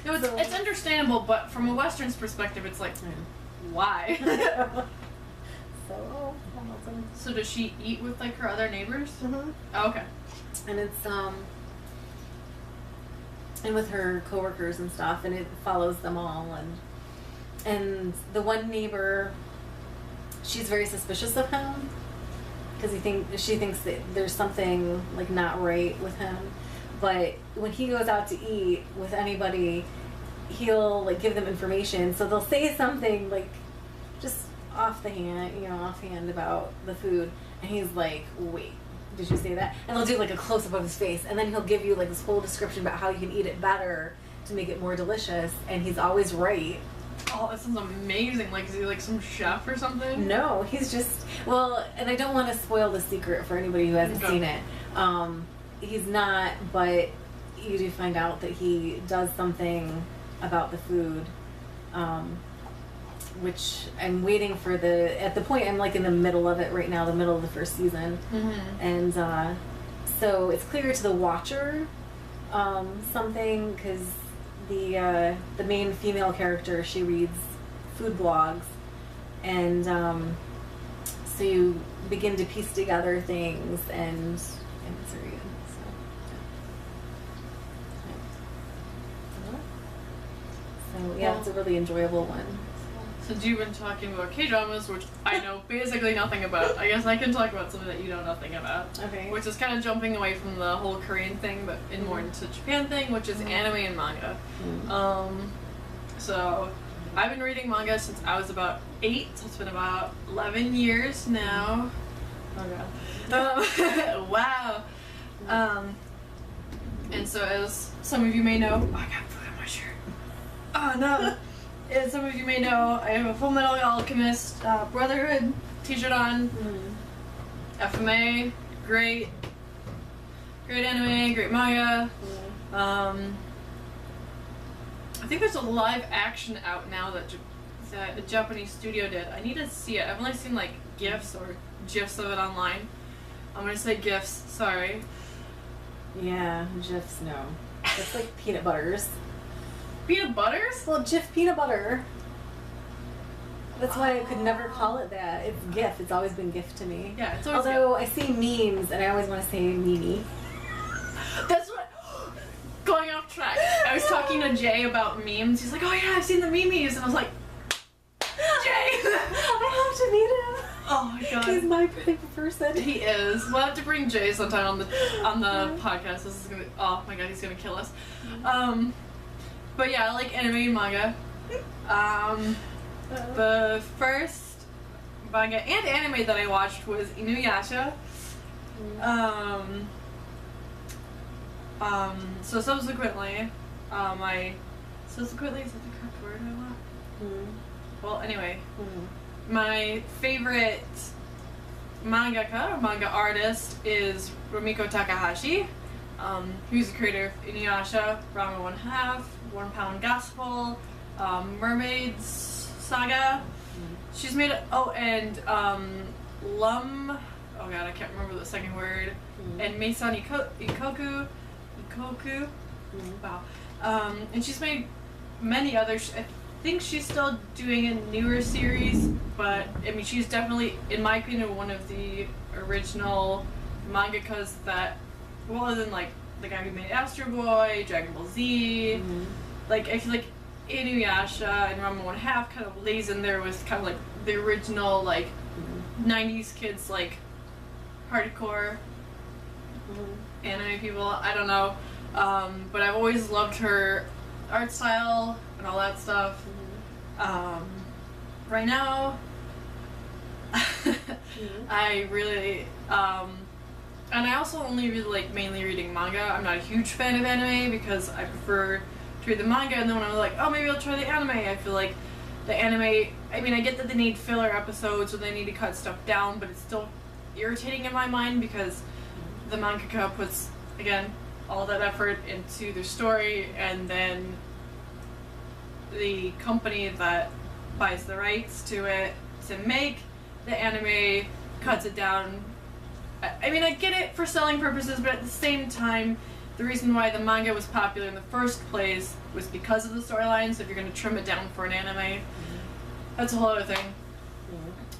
No, it's, So- it's understandable, but from a Western's perspective, it's like, why? So awesome. So does she eat with like her other neighbors? Mm-hmm. Oh, okay. And it's and with her coworkers and stuff, and it follows them all, and the one neighbor, she's very suspicious of him because she thinks that there's something like not right with him, but when he goes out to eat with anybody, he'll like give them information, so they'll say something like just offhand about the food, and he's like, wait, did you say that? And they'll do like a close-up of his face, and then he'll give you like this whole description about how you can eat it better to make it more delicious, and he's always right. Oh, that sounds amazing. Like, is he like some chef or something? No, he's just, well, and I don't want to spoil the secret for anybody who hasn't Okay. seen it. He's not, but you do find out that he does something about the food, which I'm waiting for at the point I'm like in the middle of it right now, the middle of the first season. Mm-hmm. And so it's clear to the watcher something, because the main female character, she reads food blogs, and so you begin to piece together things, and it's very good. So yeah, it's a really enjoyable one. Since you've been talking about K-dramas, which I know basically nothing about, I guess I can talk about something that you know nothing about. Okay. Which is kind of jumping away from the whole Korean thing, but in more into Japan thing, which is anime and manga. So I've been reading manga since I was about 8, so it's been about 11 years now. Oh god. Wow. And so as some of you may know, oh, I got food on my shirt. Oh no. As some of you may know, I have a Full Metal Alchemist Brotherhood t-shirt on. FMA, great anime, great manga. I think there's a live action out now that a Japanese studio did. I need to see it. I've only seen like GIFs or GIFs of it online. I'm gonna say GIFs, sorry. Yeah, Jif's no. It's like peanut butters. Peanut butters? Well, Jif peanut butter. That's why I could never call it that. It's GIF. It's always been GIF to me. Yeah, it's always Although I see memes, and I always want to say Mimi. That's what. Going off track. I was talking to Jay about memes. He's like, "Oh yeah, I've seen the memes," and I was like, "Jay, I have to meet him. oh my god, He's my type of person. he is." We'll have to bring Jay sometime on the podcast. This is gonna. Oh my god, he's gonna kill us. But yeah, I like anime and manga. The first manga and anime that I watched was Inuyasha. So subsequently, subsequently, is that the correct word I want? Well, anyway, my favorite mangaka or manga artist is Rumiko Takahashi. Who's the creator of Inuyasha, Ranma 1/2, One Pound Gospel, Mermaids Saga. She's made and oh god, I can't remember the second word. And Meisan Ikoku. Wow. And she's made many others. I think she's still doing a newer series, but I mean, she's definitely, in my opinion, one of the original mangakas that, well, other than like the guy who made Astro Boy, Dragon Ball Z, like I feel like Inuyasha and Ranma 1/2 kind of lays in there with kind of like the original like 90s kids like hardcore anime people. I don't know, but I've always loved her art style and all that stuff. Right now, I really and I also only really like mainly reading manga. I'm not a huge fan of anime because I prefer to read the manga, and then when I'm like, oh, maybe I'll try the anime, I feel like the anime, I mean, I get that they need filler episodes or they need to cut stuff down, but it's still irritating in my mind because the mangaka puts, again, all that effort into their story, and then the company that buys the rights to it to make the anime cuts it down. I mean, I get it for selling purposes, but at the same time, the reason why the manga was popular in the first place was because of the storyline, so if you're going to trim it down for an anime, that's a whole other thing.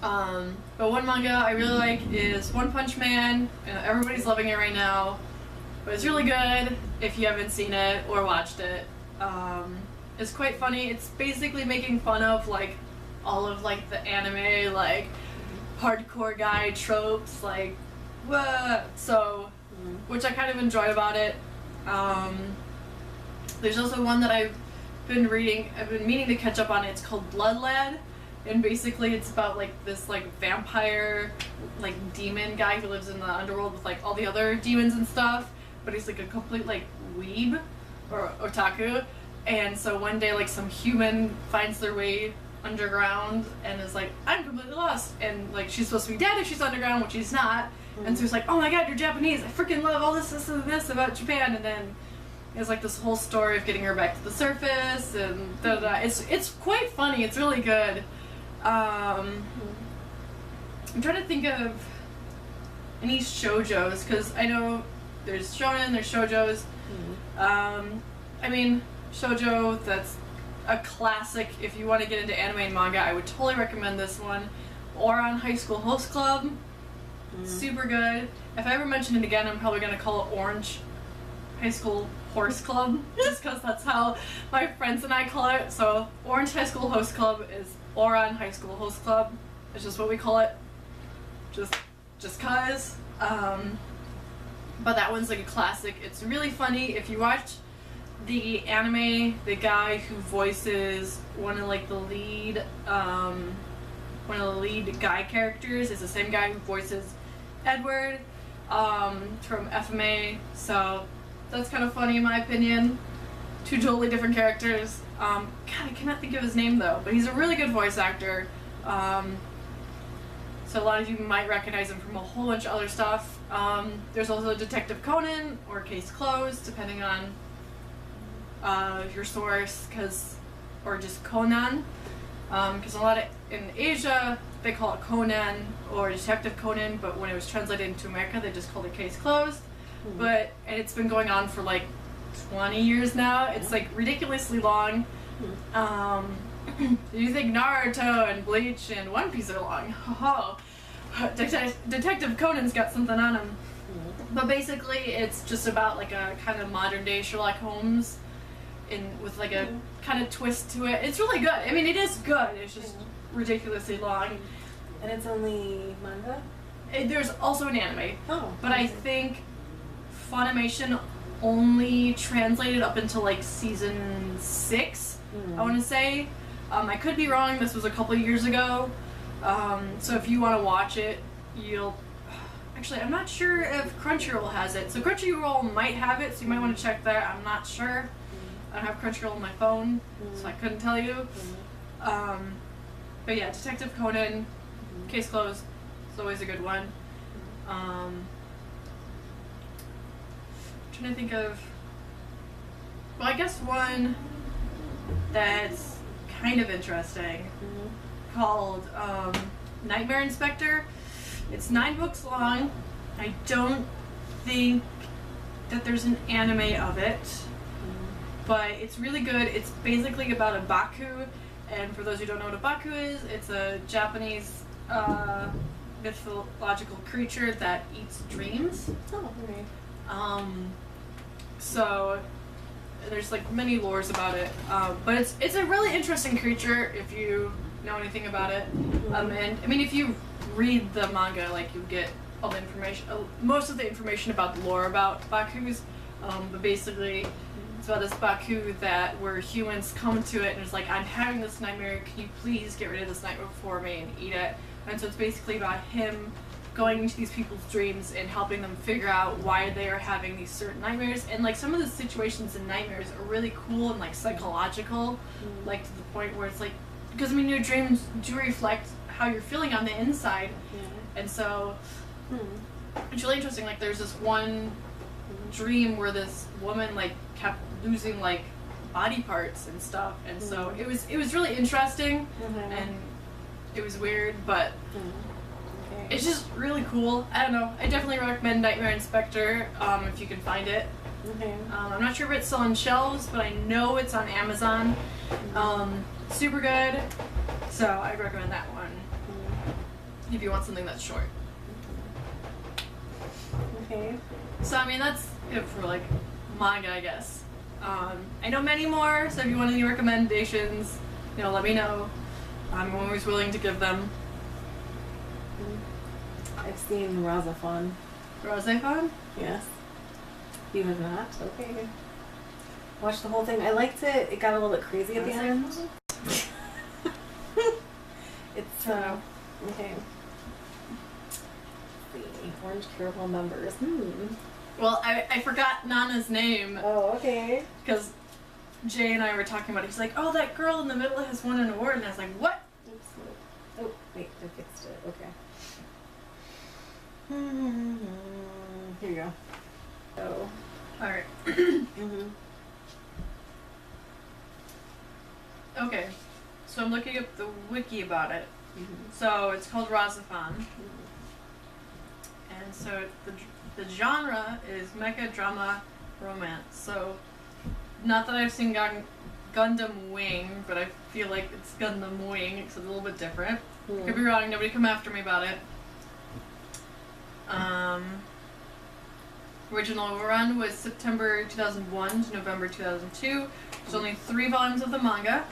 But one manga I really like is One Punch Man, and everybody's loving it right now, but it's really good if you haven't seen it or watched it. It's quite funny. It's basically making fun of, like, all of, like, the anime, like, hardcore guy tropes, like, what? So, which I kind of enjoy about it. There's also one that I've been reading, I've been meaning to catch up on. It's called Blood Lad, and basically it's about like this like vampire, like demon guy who lives in the underworld with like all the other demons and stuff, but he's like a complete like weeb or otaku, and so one day like some human finds their way underground and is like, I'm completely lost, and like she's supposed to be dead if she's underground, which she's not. And so he's like, oh my god, you're Japanese, I freaking love all this and this about Japan, and then it's like this whole story of getting her back to the surface, and da-da-da. It's quite funny, it's really good. I'm trying to think of any shoujos, because I know there's shonen, there's shoujos. I mean, shoujo, that's a classic. If you want to get into anime and manga, I would totally recommend this one. Ouran High School Host Club. Super good. If I ever mention it again, I'm probably going to call it Orange High School Horse Club, just because that's how my friends and I call it. So Orange High School Host Club is Ouran High School Host Club. It's just what we call it. Just cause. But that one's like a classic. It's really funny. If you watch the anime, the guy who voices one of like the lead, one of the lead guy characters is the same guy who voices Edward from FMA, so that's kind of funny in my opinion. Two totally different characters. God, I cannot think of his name though, but he's a really good voice actor. So a lot of you might recognize him from a whole bunch of other stuff. There's also Detective Conan or Case Closed, depending on your source, or just Conan. Because a lot of, in Asia, they call it Conan or Detective Conan, but when it was translated into America, they just called it Case Closed. And it's been going on for like 20 years now. It's like ridiculously long. You think Naruto and Bleach and One Piece are long? Oh, Detective Conan's got something on him. But basically, it's just about like a kind of modern day Sherlock Holmes, with like a kind of twist to it. It's really good. I mean, it is good. It's just ridiculously long. And it's only manga? There's also an anime. Oh. But I think Funimation only translated up until like season 6, I want to say. I could be wrong. This was a couple years ago. So if you want to watch it, Actually, I'm not sure if Crunchyroll has it. So Crunchyroll might have it, so you might want to check that. I'm not sure. I don't have Crunchyroll on my phone, so I couldn't tell you. But yeah, Detective Conan, Case Closed. It's always a good one. Trying to think of. Well, I guess one that's kind of interesting called Nightmare Inspector. It's 9 books long. I don't think that there's an anime of it, but it's really good. It's basically about a Baku, and for those who don't know what a Baku is, it's a Japanese mythological creature that eats dreams. Oh, okay. So there's like many lores about it, but it's a really interesting creature if you know anything about it. And I mean, if you read the manga, like you get all the information, most of the information about the lore about Bakus. But basically, it's about this Baku that where humans come to it and it's like, I'm having this nightmare. Can you please get rid of this nightmare for me and eat it? And so it's basically about him going into these people's dreams and helping them figure out why they are having these certain nightmares. And like some of the situations in nightmares are really cool and like psychological, like to the point where it's like, because I mean your dreams do reflect how you're feeling on the inside, and so it's really interesting. Like there's this one dream where this woman like kept losing like body parts and stuff, and so it was really interesting, and it was weird, but it's just really cool. I don't know. I definitely recommend Nightmare Inspector if you can find it. I'm not sure if it's still on shelves, but I know it's on Amazon. Super good. So I recommend that one if you want something that's short. Okay. So I mean that's it for like manga, I guess. I know many more, so if you want any recommendations, let me know. I'm always willing to give them. I've seen Razafon. Razafon? Yes. You have not? Okay. Watched the whole thing. I liked it. It got a little bit crazy at the end. It's okay. Let's see. Orange Caramel members. Well, I forgot Nana's name. Oh, okay. Because Jay and I were talking about it. He's like, oh, that girl in the middle has won an award. And I was like, what? Oops. Oh, wait. I fixed it. Okay. Here you go. Oh. Alright. Okay. So I'm looking up the wiki about it. So it's called Razafon. And so the genre is mecha drama romance. So not that I've seen Gundam Wing, but I feel like it's Gundam Wing. It's a little bit different. Could be wrong. Nobody come after me about it. Original run was September 2001 to November 2002. There's only 3 volumes of the manga.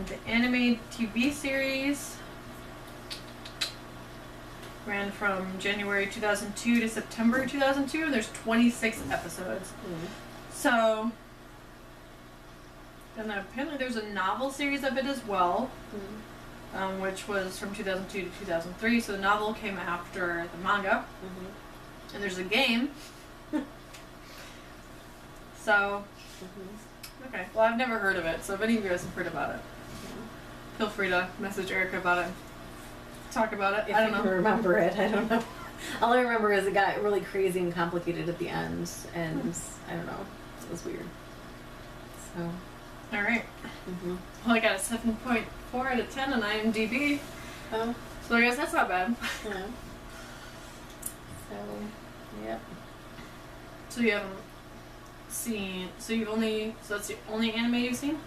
The anime TV series ran from January 2002 to September 2002, and there's 26 episodes. So, and then apparently there's a novel series of it as well, which was from 2002 to 2003, so the novel came after the manga. And there's a game. So, okay. Well, I've never heard of it, so if any of you guys have heard about it, feel free to message Erica about it. Talk about it. If I don't know. I can remember it. I don't know. All I remember is it got really crazy and complicated at the end, and I don't know. It was weird. So. Alright. Well, I got a 7.4 out of 10 on IMDb. Oh. So I guess that's not bad. Yeah. So, yep. So you haven't seen, so that's the only anime you've seen?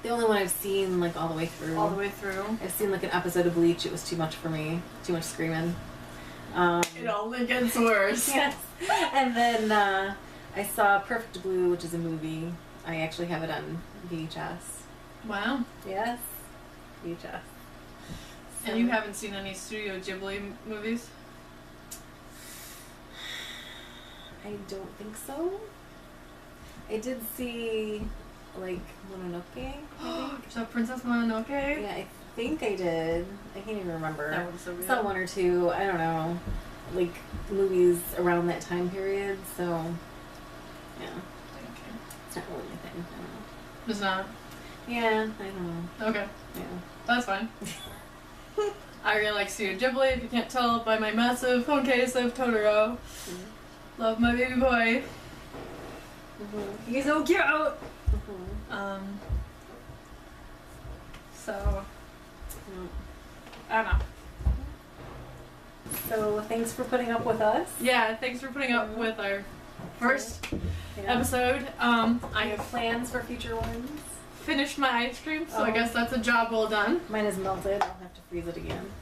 The only one I've seen, like, all the way through. All the way through? I've seen, like, an episode of Bleach. It was too much for me. Too much screaming. It only gets worse. Yes. And then, I saw Perfect Blue, which is a movie. I actually have it on VHS. Wow. Yes. VHS. And you haven't seen any Studio Ghibli movies? I don't think so. I did see, like, Mononoke, I think. So Princess Mononoke? Yeah, I think I did. I can't even remember. That one's so good. Saw 1 or 2. I don't know. like movies around that time period, so yeah, Okay. it's not really my thing. I don't know. It's not. Yeah, I don't know. Okay. Yeah. That's fine. I really like Studio Ghibli, if you can't tell by my massive phone case of Totoro. Love my baby boy. He's so cute! So, I don't know. So thanks for putting up with us. Yeah, thanks for putting up with our first Yeah. episode. I have plans for future ones. finished my ice cream, so I Oh. guess that's a job well done. Mine is melted. I'll have to freeze it again.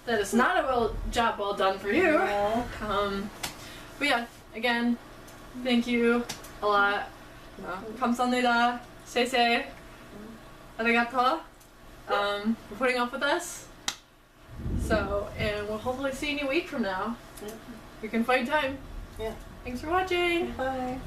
That is not a job well done for you. No. But yeah, again, thank you a lot. 감사합니다. 세세. arigato. For putting up with us. So, and we'll hopefully see you in a week from now. Yeah. You can find time. Yeah. Thanks for watching. Bye.